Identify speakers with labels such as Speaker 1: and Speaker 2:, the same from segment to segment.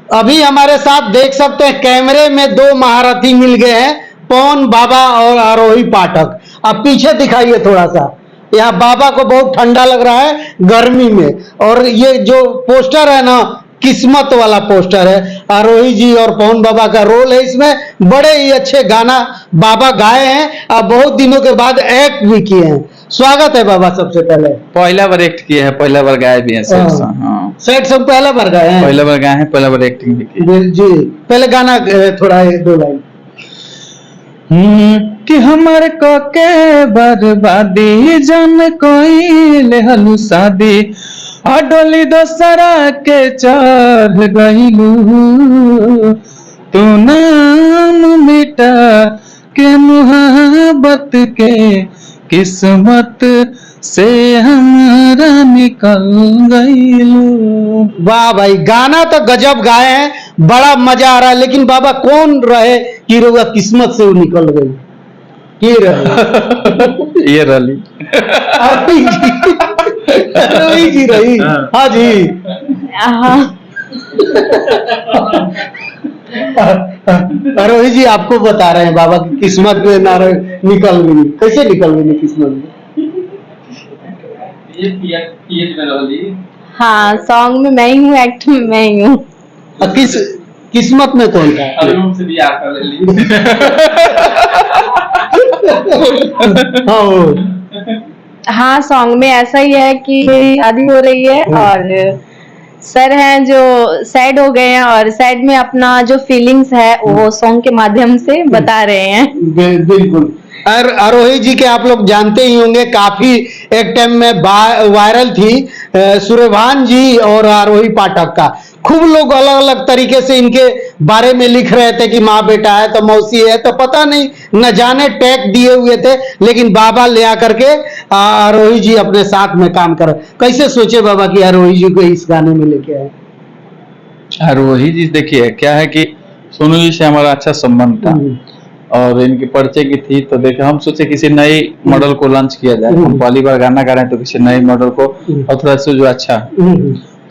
Speaker 1: अभी हमारे साथ देख सकते हैं कैमरे में दो महारथी मिल गए हैं, पवन बाबा और आरोही पाठक। अब पीछे दिखाइए थोड़ा सा, यहाँ बाबा को बहुत ठंडा लग रहा है गर्मी में। और ये जो पोस्टर है ना, किस्मत वाला पोस्टर है। आरोही जी और पवन बाबा का रोल है इसमें। बड़े ही अच्छे गाना बाबा गाए हैं और बहुत दिनों के बाद एक्ट भी किए हैं। स्वागत है बाबा। सबसे पहले
Speaker 2: पहला बार एक्ट किए हैं, पहला बार गाए भी हैं सैड सॉन्ग। हाँ,
Speaker 1: सैड सॉन्ग पहला बार गाए हैं,
Speaker 2: पहला बार गाए हैं, पहला बार एक्टिंग भी की
Speaker 1: जी। पहले गाना थोड़ा एक दो लाइन।
Speaker 2: कि हमारे को के बर्बादी जान कोई ले हलू शादी डोली दोसरा के चढ़ गईलू तू नाम मिटा के मुहब्बत के किस्मत से हमारा निकल गईलू।
Speaker 1: वाह भाई, गाना तो गजब गाए हैं, बड़ा मजा आ रहा है। लेकिन बाबा कौन रहे हीरो का किस्मत से वो निकल गई? ये रही
Speaker 2: ये रली
Speaker 1: आरोही जी रही। हाँ जी। आरोही जी आपको बता रहे हैं बाबा की किस्मत में ना निकल गई। कैसे निकल गई किस्मत में?
Speaker 3: हाँ, सॉन्ग में मैं ही हूँ, एक्ट में मैं ही हूँ।
Speaker 1: किस्मत में कौन था?
Speaker 3: हाँ, सॉन्ग में ऐसा ही है कि शादी हो रही है और सर हैं जो सैड हो गए हैं और सैड में अपना जो फीलिंग्स है वो सॉन्ग के माध्यम से बता रहे हैं।
Speaker 1: बिल्कुल। और आरोही जी के आप लोग जानते ही होंगे, काफी एक टाइम में वायरल थी सूर्यभान जी और आरोही पाठक का। खूब लोग अलग अलग तरीके से इनके बारे में लिख रहे थे कि माँ बेटा है तो मौसी है, तो पता नहीं न जाने टैग दिए हुए थे। लेकिन बाबा ले आकर के आरोही जी अपने साथ में काम कर। कैसे सोचे बाबा कि आरोही जी को इस गाने में लेके आए?
Speaker 2: आरोही जी देखिए क्या है कि सोनू जी से हमारा अच्छा संबंध था और इनके परिचय की थी, तो देखे हम सोचे किसी नए मॉडल को लॉन्च किया जाए। हम पहली बार गाना गा रहे हैं तो किसी नए मॉडल को, और थोड़ा सा जो अच्छा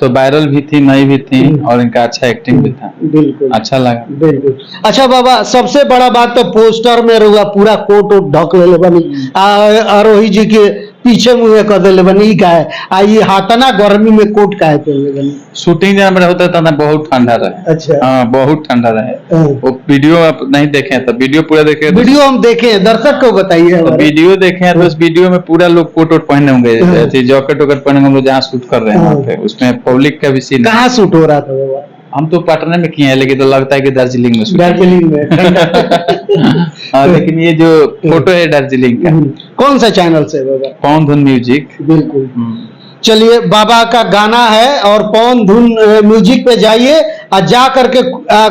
Speaker 2: तो वायरल भी थी, नई भी थी और इनका अच्छा एक्टिंग भी था।
Speaker 1: बिल्कुल
Speaker 2: अच्छा लगा।
Speaker 1: बिल्कुल। अच्छा बाबा, सबसे बड़ा बात तो पोस्टर में रुआ पूरा कोट वोट ढक ले बनी, आरोही जी के पीछे मुँह कर दे बनी का है। ये हाथना गर्मी में कोट का है पहले बनी?
Speaker 2: शूटिंग जब मेरा होता था ना बहुत ठंडा रहे।
Speaker 1: अच्छा।
Speaker 2: हाँ, बहुत ठंडा रहे। वो वीडियो आप नहीं देखे तो वीडियो पूरा देखे।
Speaker 1: वीडियो हम देखे, दर्शक को बताइए।
Speaker 2: तो वीडियो देखे हैं तो उस वीडियो में पूरा लोग कोट वोट पहने होंगे, जैकेट वॉकेट पहने होंगे जहाँ शूट कर रहे हैं वहाँ पे। उसमें पब्लिक का भी सीन।
Speaker 1: कहाँ शूट हो रहा था बाबा?
Speaker 2: हम तो पटना में किए हैं, लेकिन तो लगता है कि दार्जिलिंग में शूट।
Speaker 1: दार्जिलिंग में।
Speaker 2: हाँ, लेकिन ये जो फोटो है दार्जिलिंग का।
Speaker 1: कौन सा चैनल से बाबा?
Speaker 2: पवन धुन म्यूजिक।
Speaker 1: बिल्कुल। चलिए, बाबा का गाना है और पवन धुन म्यूजिक पे जाइए और जा करके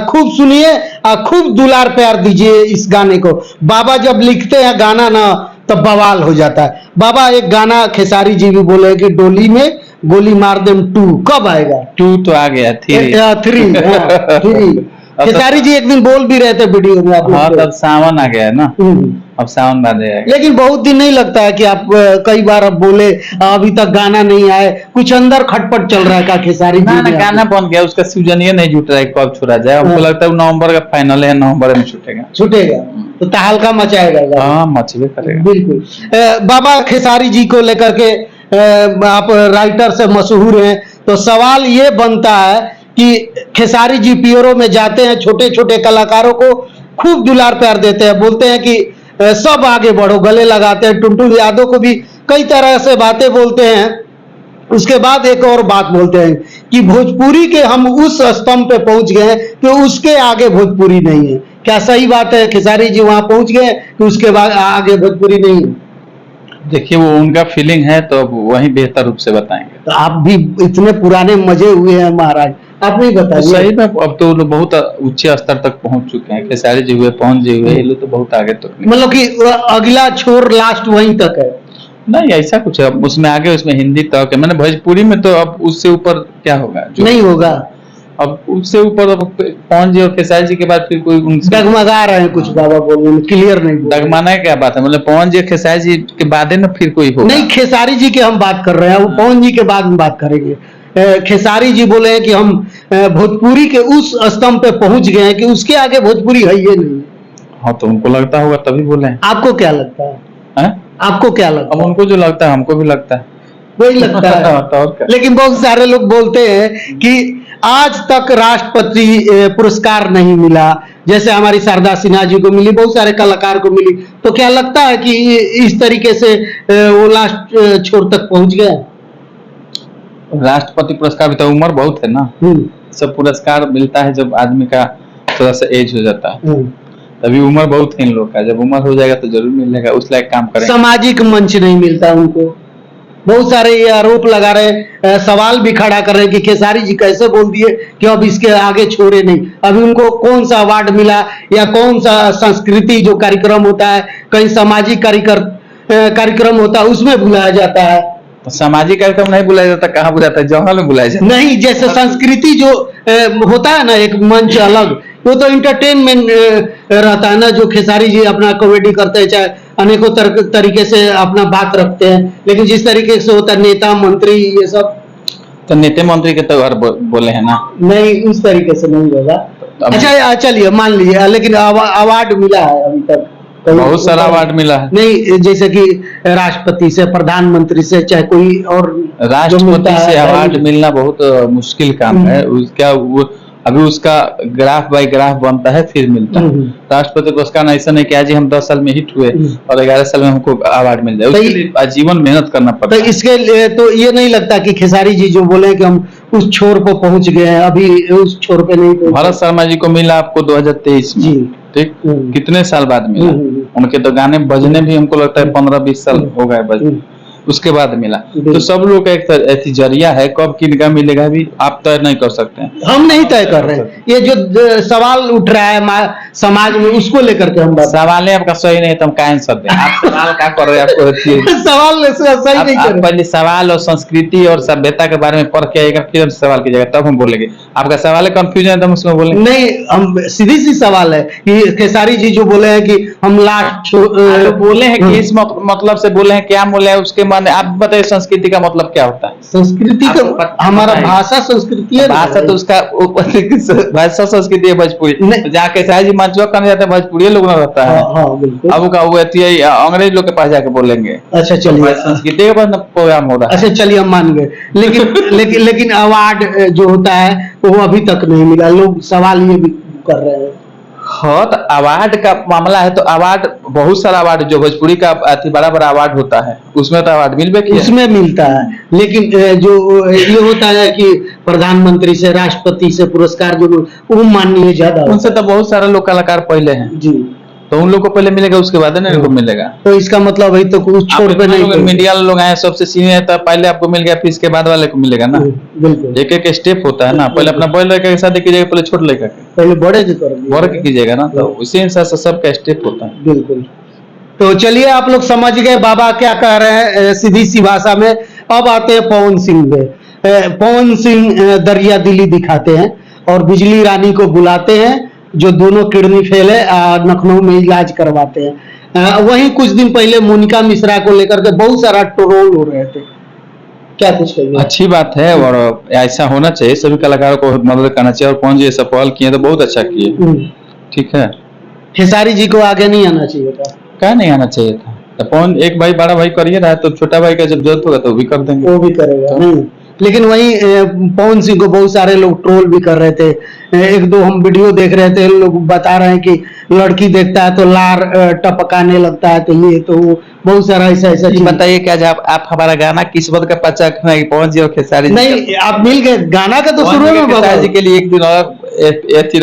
Speaker 1: खूब सुनिए और खूब दुलार प्यार दीजिए इस गाने को। बाबा जब लिखते हैं गाना ना तो बवाल हो जाता है। बाबा एक गाना खेसारी जी भी बोले कि डोली में गोली मार देम 2 कब आएगा?
Speaker 2: 2 तो आ गया,
Speaker 1: 3 खेसारी जी एक दिन बोल भी रहे थे वीडियो में।
Speaker 2: हाँ, तब सावन आ गया है ना, अब सावन बांधे है।
Speaker 1: लेकिन बहुत दिन नहीं लगता है कि आप कई बार अब बोले अभी तक गाना नहीं आए, कुछ अंदर खटपट चल रहा है का खेसारी जी?
Speaker 2: ना गाना बन गया, उसका सीजन ये नहीं जुट रहा है कब छोड़ा जाए। हमको लगता है नवंबर का फाइनल है, नवंबर में छूटेगा
Speaker 1: तो तहलका मचाएगा।
Speaker 2: हाँ, मचबे करेगा।
Speaker 1: बिल्कुल। बाबा खेसारी जी को लेकर के आप राइटर से मशहूर हैं, तो सवाल ये बनता है कि खेसारी जी पियरो में जाते हैं, छोटे छोटे कलाकारों को खूब दुलार प्यार देते हैं, बोलते हैं कि सब आगे बढ़ो, गले लगाते हैं। टुनटुन यादव को भी कई तरह से बातें बोलते हैं। उसके बाद एक और बात बोलते हैं कि भोजपुरी के हम उस स्तंभ पे पहुंच गए कि उसके आगे भोजपुरी नहीं है। क्या सही बात है? खेसारी जी वहां पहुंच गए कि उसके बाद आगे भोजपुरी नहीं है?
Speaker 2: देखिए, वो उनका फीलिंग है तो वही बेहतर रूप से बताएंगे।
Speaker 1: तो आप भी इतने पुराने मजे हुए हैं महाराज, आप नहीं बताइए।
Speaker 2: सही में अब तो लोग बहुत उच्च स्तर तक पहुंच चुके हैं। खेसारी जी हुए, पवन जी हुए, ये लोग तो बहुत आगे तक।
Speaker 1: मतलब कि अगला छोर लास्ट वहीं तक है?
Speaker 2: नहीं, ऐसा कुछ है उसमें आगे, उसमें हिंदी तक है। मैंने भोजपुरी में तो अब उससे ऊपर क्या होगा?
Speaker 1: नहीं होगा।
Speaker 2: अब उससे ऊपर पवन जी और खेसारी जी के बाद फिर कोई
Speaker 1: डगमगा रहे हैं कुछ बाबा बोल रहे हैं, क्लियर नहीं।
Speaker 2: डगमाना है क्या बात है? मतलब पवन जी और खेसारी जी के बाद है ना फिर कोई होगा?
Speaker 1: नहीं, खेसारी जी के हम बात कर रहे हैं, वो पवन जी के बाद में बात करेंगे। खेसारी जी बोले हैं कि हम भोजपुरी के उस स्तंभ पे पहुंच गए हैं कि उसके आगे भोजपुरी है ये नहीं।
Speaker 2: हाँ तो उनको लगता होगा तभी बोले हैं।
Speaker 1: आपको क्या लगता है?
Speaker 2: हैं?
Speaker 1: आपको क्या लगता
Speaker 2: अब
Speaker 1: है?
Speaker 2: उनको जो लगता है हमको भी लगता है।
Speaker 1: वही लगता है।
Speaker 2: तो और क्या?
Speaker 1: लेकिन बहुत सारे लोग बोलते हैं कि आज तक राष्ट्रपति पुरस्कार नहीं मिला, जैसे हमारी शारदा सिन्हा जी को मिली, बहुत सारे कलाकार को मिली, तो क्या लगता है कि इस तरीके से वो लास्ट छोर तक पहुंच गए?
Speaker 2: राष्ट्रपति पुरस्कार भी तो उम्र बहुत है ना। सब पुरस्कार मिलता है जब आदमी का थोड़ा सा एज हो जाता है, तभी उम्र बहुत है इन लोग का। जब उम्र हो जाएगा तो जरूर मिलेगा, उस लायक काम करेंगे।
Speaker 1: सामाजिक मंच नहीं मिलता उनको। बहुत सारे ये आरोप लगा रहे, सवाल भी खड़ा कर रहे हैं कि खेसारी जी कैसे बोल दिए कि अब इसके आगे छोड़े नहीं। अभी उनको कौन सा अवार्ड मिला या कौन सा संस्कृति जो कार्यक्रम होता है, कहीं सामाजिक कार्यक्रम होता है उसमें बुलाया जाता है।
Speaker 2: तो सामाजिक कार्यक्रम नहीं बुलाया जाता, कहाँ बुलाता है? जंगल में बुलाया जाता है।
Speaker 1: नहीं, जैसे संस्कृति जो होता है ना, एक मंच अलग, वो तो इंटरटेनमेंट रहता है ना, जो खेसारी जी अपना कॉमेडी करते हैं, चाहे अनेकों तरीके से अपना बात रखते हैं, लेकिन जिस तरीके से होता है नेता मंत्री ये सब,
Speaker 2: तो नेता मंत्री के तो हर बोले हैं ना।
Speaker 1: नहीं उस तरीके से नहीं होगा। अच्छा चलिए मान लीजिए, लेकिन अवार्ड मिला है अभी तक?
Speaker 2: बहुत सारा अवार्ड मिला है।
Speaker 1: नहीं, जैसे कि राष्ट्रपति से, प्रधानमंत्री से, चाहे कोई और
Speaker 2: राष्ट्रपति से अवार्ड मिलना बहुत मुश्किल काम है। उसका अभी उसका ग्राफ बाय ग्राफ बनता है फिर मिलता है। राष्ट्रपति पुरस्कार ऐसा नहीं कि आज ही हम 10 साल में हिट हुए और 11 साल में हमको अवार्ड मिल जाए, उसके लिए आजीवन मेहनत करना पड़ता है।
Speaker 1: तो इसके लिए तो ये नहीं लगता कि खेसारी जी जो बोले कि हम उस छोर पर पहुंच गए हैं, अभी उस छोर पे नहीं पहुंचे?
Speaker 2: भरत शर्मा जी को मिला आपको 2023 में, ठीक, कितने साल बाद मिला? उनके तो गाने बजने भी हमको लगता है 15-20 साल हो गए बजने, उसके बाद मिला। तो सब लोग का एक ऐसी जरिया है, कब किनका मिलेगा अभी आप तय नहीं कर सकते हैं।
Speaker 1: हम नहीं तय कर रहे हैं। ये जो सवाल उठ रहा है समाज में, उसको लेकर के हम बात।
Speaker 2: सवाल आपका सही नहीं तो हम क्या आंसर दें? आप सवाल क्या कर रहे हैं? आपको
Speaker 1: सवाल सही नहीं कर रहे।
Speaker 2: पहले सवाल और संस्कृति और सभ्यता के बारे में पढ़ के आएगा, फिर हम सवाल कीजिएगा, तब हम बोलेंगे। आपका सवाल है कंफ्यूजन है तो हम उसमें बोलेंगे
Speaker 1: नहीं। हम सीधी सी सवाल है कि खेसारी जी जो बोले हैं कि हम लास्ट
Speaker 2: बोले हैं कि इस मतलब से बोले हैं, क्या बोले हैं उसके माने आप बताइए। संस्कृति का मतलब क्या होता है?
Speaker 1: संस्कृति का हमारा भाषा संस्कृति है।
Speaker 2: भाषा तो उसका भाषा संस्कृति है भोजपुरी। तो जहाँ खेसारी जी मंचवा करने जाते हैं भोजपुरी लोग ना रहता है। अब का वो अंग्रेज लोग के पास जाके बोलेंगे।
Speaker 1: अच्छा चलिए,
Speaker 2: संस्कृति के पास प्रोग्राम हो रहा है।
Speaker 1: अच्छा चलिए हम मान गए, लेकिन अवार्ड जो होता है वो अभी तक नहीं मिला। लोग सवाल ये भी कर रहे हैं।
Speaker 2: हाँ तो अवार्ड का मामला है तो अवार्ड, बहुत सारा अवार्ड जो भोजपुरी का बड़ा बड़ा अवार्ड होता है उसमें तो अवार्ड मिलबे किया, उसमें
Speaker 1: मिलता है। लेकिन जो ये होता है कि प्रधानमंत्री से, राष्ट्रपति से पुरस्कार जो वो माननीय ज्यादा,
Speaker 2: उनसे तो बहुत सारे लोग कलाकार पहले हैं जी, तो उन लोग को पहले मिलेगा उसके बाद ना इनको मिलेगा।
Speaker 1: तो इसका मतलब वही तो कुछ छोड़ पे नहीं।
Speaker 2: मीडिया लोग आए सबसे सीनियर है तो पहले आपको मिल गया, फिर इसके बाद वाले को मिलेगा ना। बिल्कुल, एक एक स्टेप होता है ना। पहले अपना बड़े लड़का के शादी कीजिएगा, पहले छोटे लड़का के,
Speaker 1: पहले बड़े
Speaker 2: के कीजिएगा ना, तो उसी हिसाब से सबका स्टेप होता है।
Speaker 1: बिल्कुल। तो चलिए आप लोग समझ गए बाबा क्या कह रहे हैं सीधी सी भाषा में। अब आते हैं पवन सिंह पे। पवन सिंह दरिया दिली दिखाते हैं और बिजली रानी को बुलाते हैं जो दोनों किडनी फेल है, लखनऊ में इलाज करवाते हैं। वहीं कुछ दिन पहले मोनिका मिश्रा को लेकर के बहुत सारा ट्रोल हो रहे थे। क्या कुछ कहिए?
Speaker 2: अच्छी बात है और ऐसा होना चाहिए, सभी कलाकारों को मदद करना चाहिए। और पवन जी ऐसा पहल किए तो बहुत अच्छा किए, ठीक है।
Speaker 1: खेसारी जी को आगे नहीं आना चाहिए था?
Speaker 2: क्या नहीं आना चाहिए था? पवन एक भाई बड़ा भाई करिए रहा है तो छोटा भाई का जब जरूरत होगा तो वो भी कर देंगे,
Speaker 1: वो भी करेगा तो। नहीं, लेकिन वही पवन सिंह को बहुत सारे लोग ट्रोल भी कर रहे थे। एक दो हम वीडियो देख रहे थे, लोग बता रहे हैं कि लड़की देखता है तो लार टपकाने लगता है, तो ये तो बहुत सारा ऐसा ऐसा।
Speaker 2: बताइए क्या जब आप हमारा गाना किस्मत का पर्चा पवन जी और खेसारी
Speaker 1: नहीं, आप मिल गए गाना का तो शुरू में
Speaker 2: खेसारी जी के लिए एक दिन और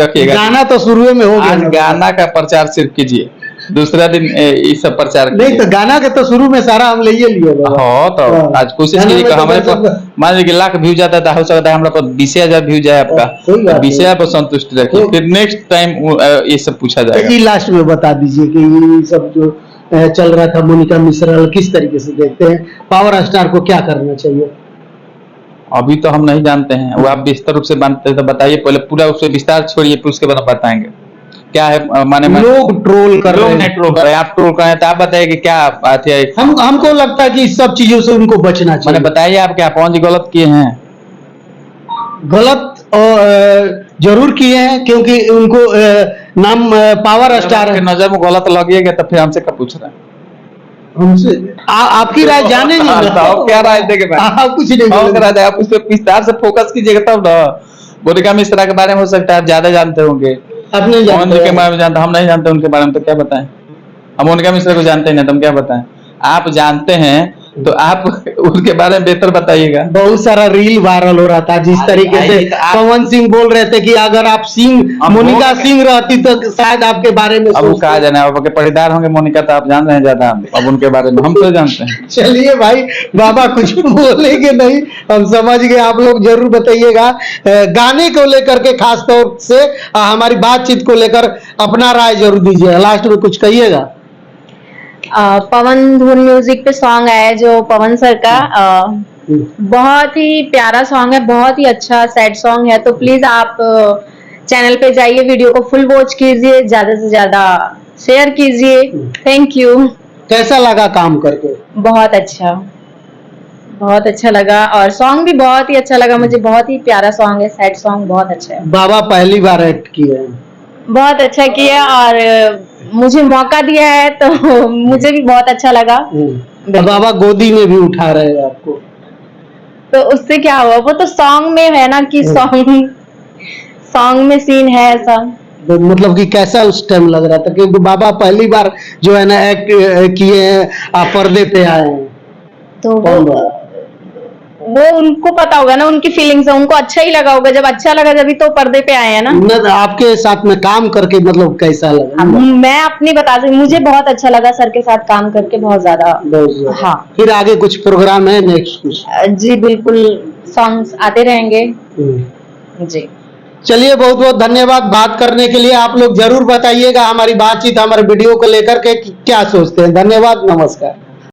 Speaker 2: रखिएगा।
Speaker 1: गाना तो शुरू में हो गया,
Speaker 2: गाना का प्रचार सिर्फ कीजिए, दूसरा दिन ये सब प्रचार
Speaker 1: नहीं। तो गाना के तो शुरू में सारा हम ले लिए।
Speaker 2: हाँ तो आज कोशिश कीजिए हमारे मान लीजिए लाख व्यू जाता है, हो सकता है हमारे पास 20,000 व्यू जाए आपका, 20,000 पर संतुष्ट रखिए, फिर नेक्स्ट टाइम ये सब पूछा जाएगा।
Speaker 1: लास्ट में बता दीजिए कि ये सब जो चल रहा था मोनिका मिश्रा किस तरीके से देखते हैं, पावर स्टार को क्या करना चाहिए?
Speaker 2: अभी तो हम नहीं जानते हैं, वो आप विस्तार रूप से जानते हैं तो बताइए पहले, पूरा उससे विस्तार छोड़िए फिर उसके बाद बताएंगे क्या है। माने
Speaker 1: लोग ट्रोल कर रहे हैं,
Speaker 2: ट्रोल कर रहे हैं, आप ट्रोल कर रहे हैं तो आप बताइए कि क्या बात है।
Speaker 1: हमको लगता है कि इस सब चीजों से उनको बचना चाहिए।
Speaker 2: मैंने बताइए आप क्या पवन जी गलत किए हैं?
Speaker 1: गलत जरूर किए हैं, क्योंकि उनको नाम पावर स्टार
Speaker 2: आपके
Speaker 1: है।
Speaker 2: नजर में गलत लगिएगा तो फिर हमसे क्या पूछ रहे हैं?
Speaker 1: हमसे आपकी राय जाने नहीं
Speaker 2: तो आप क्या राय देंगे भाई?
Speaker 1: आप कुछ नहीं
Speaker 2: और
Speaker 1: बोलेंगे।
Speaker 2: करा जाए, आप उस पर विस्तार से फोकस कीजिएगा तब ना। मोनिका मिश्रा के बारे में हो सकता है आप ज्यादा जानते होंगे,
Speaker 1: आप नहीं
Speaker 2: पवन जी
Speaker 1: जानते
Speaker 2: के बारे में जानते, हम नहीं जानते उनके बारे में, तो क्या बताएं? हम मोनिका मिश्रा को जानते हैं ना, तो हम क्या बताएं? आप जानते हैं तो आप उनके बारे में बेहतर बताइएगा।
Speaker 1: बहुत सारा रील वायरल हो रहा था, जिस तरीके से
Speaker 2: तो आप-
Speaker 1: पवन सिंह बोल रहे थे कि अगर आप सिंह
Speaker 2: हम
Speaker 1: मोनिका
Speaker 2: बोल-
Speaker 1: सिंह रहती तो शायद आपके बारे में
Speaker 2: अब वो कहा
Speaker 1: सोचते।
Speaker 2: जाना, आपके पढ़ीदार होंगे मोनिका, तो आप जान रहे हैं ज्यादा, अब उनके बारे में हम तो जानते हैं।
Speaker 1: चलिए भाई, बाबा कुछ बोलेंगे नहीं, हम समझ गए। आप लोग जरूर बताइएगा गाने को लेकर के, खास तौर से हमारी बातचीत को लेकर अपना राय जरूर दीजिए। लास्ट में कुछ कहिएगा।
Speaker 3: पवन धुन म्यूजिक पे सॉन्ग आया है जो पवन सर का, बहुत ही प्यारा सॉन्ग है, बहुत ही अच्छा सैड सॉन्ग है। तो प्लीज आप चैनल पे जाइए, वीडियो को फुल वॉच कीजिए, ज्यादा से ज्यादा शेयर कीजिए। Thank you.
Speaker 1: कैसा लगा काम करके?
Speaker 3: बहुत अच्छा लगा, और सॉन्ग भी बहुत ही अच्छा लगा मुझे, बहुत ही प्यारा सॉन्ग है, सैड सॉन्ग बहुत अच्छा है।
Speaker 1: बाबा पहली बार एक्ट किए हैं।
Speaker 3: बहुत अच्छा किया, और मुझे मौका दिया है तो मुझे भी बहुत अच्छा लगा।
Speaker 1: बाबा गोदी में भी उठा रहे हैं आपको।
Speaker 3: तो उससे क्या हुआ, वो तो सॉन्ग में है ना कि सॉन्ग में सीन है ऐसा।
Speaker 1: तो मतलब कि कैसा उस टाइम लग रहा था? क्योंकि बाबा पहली बार जो है ना एक्ट किए हैं, आप पर्दे पे आए हैं।
Speaker 3: तो
Speaker 1: कौन बात?
Speaker 3: वो उनको पता होगा ना, उनकी फीलिंग्स है, उनको अच्छा ही लगा होगा। जब अच्छा लगा जब तो पर्दे पे आए हैं ना।
Speaker 1: न, आपके साथ में काम करके मतलब कैसा लगा?
Speaker 3: अब मैं अपनी बता सकती, मुझे बहुत अच्छा लगा सर के साथ काम करके, बहुत ज्यादा।
Speaker 1: बहुत ज्यादा।
Speaker 3: हाँ।
Speaker 1: फिर आगे कुछ प्रोग्राम है नेक्स्ट कुछ?
Speaker 3: जी बिल्कुल, सॉन्ग्स आते रहेंगे जी।
Speaker 1: चलिए, बहुत बहुत धन्यवाद बात करने के लिए। आप लोग जरूर बताइएगा हमारी बातचीत, हमारे वीडियो को लेकर के क्या सोचते हैं। धन्यवाद, नमस्कार।